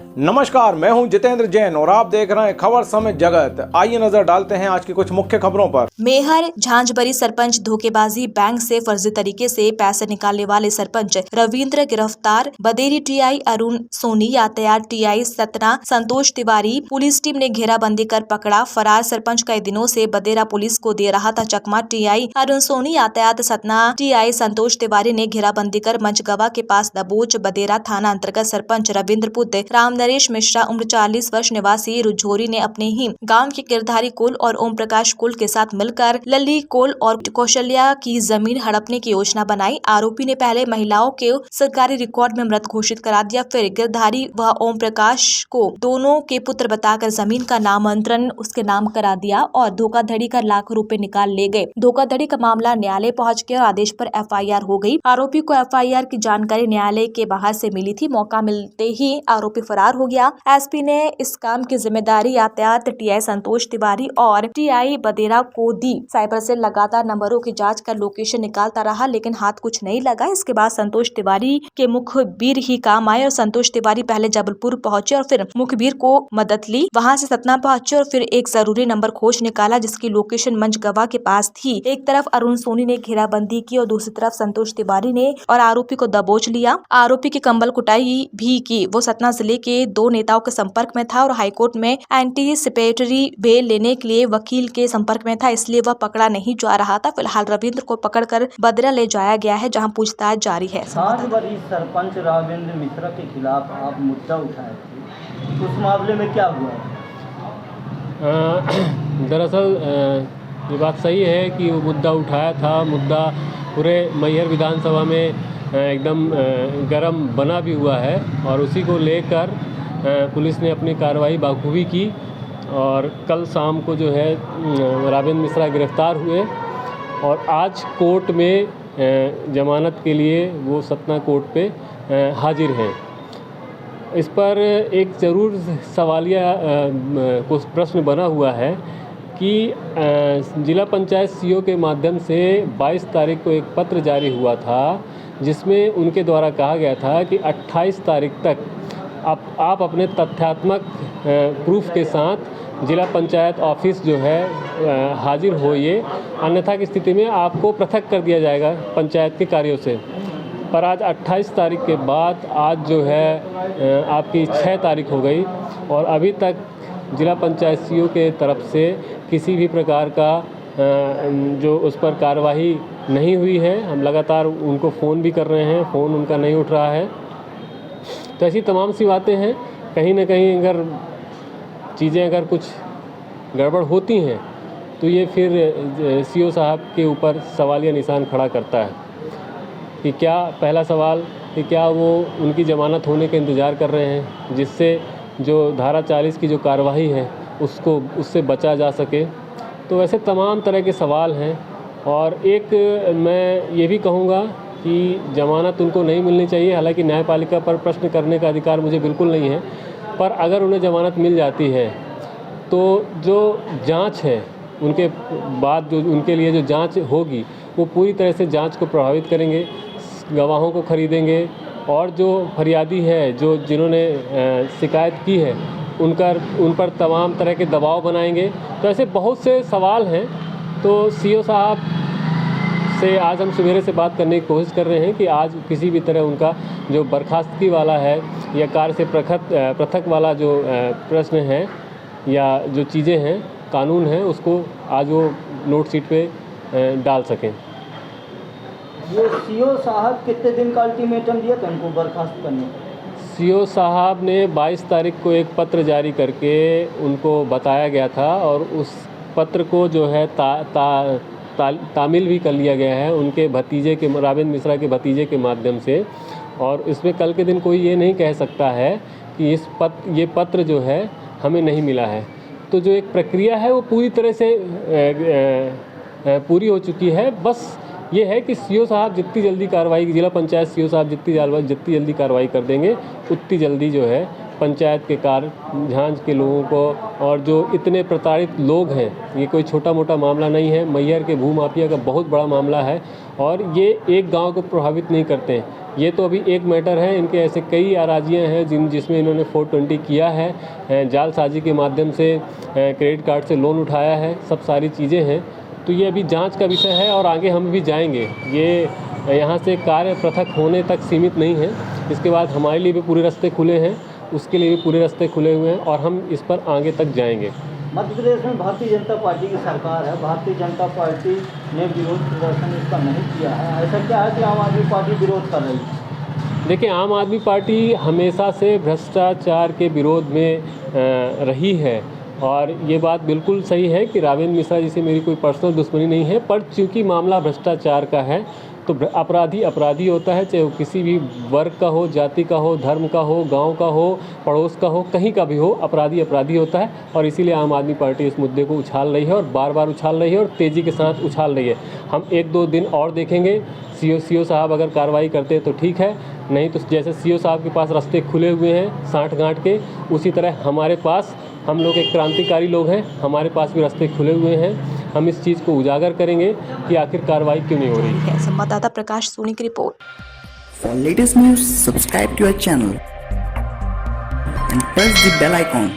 नमस्कार, मैं हूं जितेंद्र जैन और आप देख रहे हैं खबर समय जगत। आइए नजर डालते हैं आज की कुछ मुख्य खबरों पर। मेहर झांझबरी सरपंच धोखेबाजी, बैंक से फर्जी तरीके से पैसे निकालने वाले सरपंच रविंद्र गिरफ्तार। बदेरी टीआई अरुण सोनी, यातायात टीआई सतना संतोष तिवारी पुलिस टीम ने घेराबंदी कर पकड़ा। फरार सरपंच कई दिनों से बदेरा पुलिस को दे रहा था चकमा। टीआई अरुण सोनी, यातायात सतना टीआई संतोष तिवारी ने घेराबंदी कर मंचगवा के पास दबोच बदेरा थाना अंतर्गत सरपंच रविंद्र पुत्र राम नरेश मिश्रा उम्र 40 वर्ष निवासी रुझोरी ने अपने ही गांव के गिरधारी कुल और ओम प्रकाश कुल के साथ मिलकर लल्ली कुल और कौशल्या की जमीन हड़पने की योजना बनाई। आरोपी ने पहले महिलाओं के सरकारी रिकॉर्ड में मृत घोषित करा दिया, फिर गिरधारी व ओम प्रकाश को दोनों के पुत्र बताकर जमीन का नामांतरण उसके नाम करा दिया और धोखाधड़ी कर लाखों रुपए निकाल ले गए। धोखाधड़ी का मामला न्यायालय पहुंच गया और आदेश पर एफआईआर हो गई। आरोपी को एफआईआर की जानकारी न्यायालय के बाहर से मिली थी। मौका मिलते ही आरोपी फरार हो गया। एसपी ने इस काम की जिम्मेदारी यातायात टीआई संतोष तिवारी और टीआई बदेरा को दी। साइबर सेल लगातार नंबरों की जांच कर लोकेशन निकालता रहा, लेकिन हाथ कुछ नहीं लगा। इसके बाद संतोष तिवारी के मुखबिर ही काम आए और संतोष तिवारी पहले जबलपुर पहुंचे और फिर मुखबिर को मदद ली। वहां से सतना पहुंचे और फिर एक जरूरी नंबर खोज निकाला जिसकी लोकेशन मंचगवा के पास थी। एक तरफ अरुण सोनी ने घेराबंदी की और दूसरी तरफ संतोष तिवारी ने और आरोपी को दबोच लिया। आरोपी की कंबल कुटाई भी की। वो सतना जिले के दो नेताओं के संपर्क में था और हाईकोर्ट में एंटीसिपेटरी बेल लेने के लिए वकील के संपर्क में था, इसलिए वह पकड़ा नहीं जा रहा था। फिलहाल रविंद्र को पकड़कर बदेरा ले जाया गया है, जहां पूछताछ जारी है। झांझबरी सरपंच रविंद्र मिश्रा के खिलाफ आप मुद्दा उठाए थे, उस मामले में क्या हुआ? दरअसल ये बात सही है कि वो मुद्दा उठाया था। मुद्दा पूरे मैहर विधानसभा में एकदम गर्म बना भी हुआ है और उसी को लेकर पुलिस ने अपनी कार्रवाई बाखूबी की और कल शाम को जो है रविंद्र मिश्रा गिरफ्तार हुए और आज कोर्ट में जमानत के लिए वो सतना कोर्ट पे हाजिर हैं। इस पर एक ज़रूर सवालिया कुछ प्रश्न बना हुआ है कि जिला पंचायत सीओ के माध्यम से 22 तारीख को एक पत्र जारी हुआ था जिसमें उनके द्वारा कहा गया था कि 28 तारीख तक आप अपने तथ्यात्मक प्रूफ के साथ जिला पंचायत ऑफिस जो है हाजिर होइए, अन्यथा की स्थिति में आपको पृथक कर दिया जाएगा पंचायत के कार्यों से। पर आज 28 तारीख के बाद आज जो है आपकी 6 तारीख हो गई और अभी तक जिला पंचायत सीओ के तरफ से किसी भी प्रकार का जो उस पर कार्रवाई नहीं हुई है। हम लगातार उनको फ़ोन भी कर रहे हैं, फ़ोन उनका नहीं उठ रहा है। तो ऐसी तमाम सी बातें हैं। कहीं ना कहीं अगर चीज़ें अगर कुछ गड़बड़ होती हैं तो ये फिर सीओ साहब के ऊपर सवालिया निशान खड़ा करता है कि क्या, पहला सवाल कि क्या वो उनकी ज़मानत होने का इंतज़ार कर रहे हैं जिससे जो धारा 40 की जो कार्रवाई है उससे बचा जा सके। तो ऐसे तमाम तरह के सवाल हैं और एक मैं ये भी कहूँगा कि ज़मानत उनको नहीं मिलनी चाहिए। हालांकि न्यायपालिका पर प्रश्न करने का अधिकार मुझे बिल्कुल नहीं है, पर अगर उन्हें ज़मानत मिल जाती है तो जो जांच है उनके बाद जो उनके लिए जो जांच होगी वो पूरी तरह से जांच को प्रभावित करेंगे, गवाहों को खरीदेंगे और जो फरियादी है जिन्होंने शिकायत की है उन पर तमाम तरह के दबाव बनाएंगे। तो ऐसे बहुत से सवाल हैं। तो सीओ साहब से आज हम सवेरे से बात करने की कोशिश कर रहे हैं कि आज किसी भी तरह उनका जो बर्खास्तगी वाला है या कार्य से पृथक वाला जो प्रश्न है या जो चीज़ें हैं, कानून है, उसको आज वो नोट शीट पे डाल सकें। ये सीओ साहब कितने दिन का अल्टीमेटम दिया था उनको बर्खास्त करने का? सीओ साहब ने 22 तारीख को एक पत्र जारी करके उनको बताया गया था और उस पत्र को जो है तामील भी कर लिया गया है उनके भतीजे के, रविंद्र मिश्रा के भतीजे के माध्यम से। और इसमें कल के दिन कोई ये नहीं कह सकता है कि ये पत्र जो है हमें नहीं मिला है। तो जो एक प्रक्रिया है वो पूरी तरह से पूरी हो चुकी है। बस ये है कि सीओ साहब जितनी जल्दी कार्रवाई, जिला पंचायत सीओ साहब जितनी जल्दी कार्रवाई कर देंगे उतनी जल्दी जो है पंचायत के कार्य झांझ के लोगों को, और जो इतने प्रताड़ित लोग हैं, ये कोई छोटा मोटा मामला नहीं है। मैहर के भूमाफिया का बहुत बड़ा मामला है और ये एक गांव को प्रभावित नहीं करते हैं। ये तो अभी एक मैटर है, इनके ऐसे कई अराजियाँ हैं जिसमें इन्होंने 420 किया है, जालसाजी के माध्यम से क्रेडिट कार्ड से लोन उठाया है, सब सारी चीज़ें हैं। तो ये अभी जांच का विषय है और आगे हम भी जाएंगे। ये यहाँ से कार्य पृथक होने तक सीमित नहीं है, इसके बाद हमारे लिए भी पूरे रास्ते खुले हैं, उसके लिए भी पूरे रास्ते खुले हुए हैं और हम इस पर आगे तक जाएंगे। मध्य प्रदेश में भारतीय जनता पार्टी की सरकार है, भारतीय जनता पार्टी ने विरोध प्रदर्शन इसका नहीं किया है, ऐसा क्या है कि आम आदमी पार्टी विरोध कर रही है? देखिए, आम आदमी पार्टी हमेशा से भ्रष्टाचार के विरोध में रही है और ये बात बिल्कुल सही है कि रावेंद्र मिश्रा जी से मेरी कोई पर्सनल दुश्मनी नहीं है, पर चूँकि मामला भ्रष्टाचार का है तो अपराधी अपराधी होता है, चाहे वो किसी भी वर्ग का हो, जाति का हो, धर्म का हो, गांव का हो, पड़ोस का हो, कहीं का भी हो, अपराधी अपराधी होता है। और इसीलिए आम आदमी पार्टी इस मुद्दे को उछाल रही है और बार बार उछाल रही है और तेज़ी के साथ उछाल रही है। हम 1-2 दिन और देखेंगे, सीओ साहब अगर कार्रवाई करते हैं तो ठीक है, नहीं तो जैसे सीओ साहब के पास रास्ते खुले हुए हैं साठ गांठ के, उसी तरह हमारे पास, हम लोग एक क्रांतिकारी लोग हैं, हमारे पास भी रास्ते खुले हुए हैं। हम इस चीज़ को उजागर करेंगे कि आखिर कार्रवाई क्यों नहीं हो रही। संवाददाता प्रकाश सोनी की report. For latest news, subscribe to our channel and press the bell icon.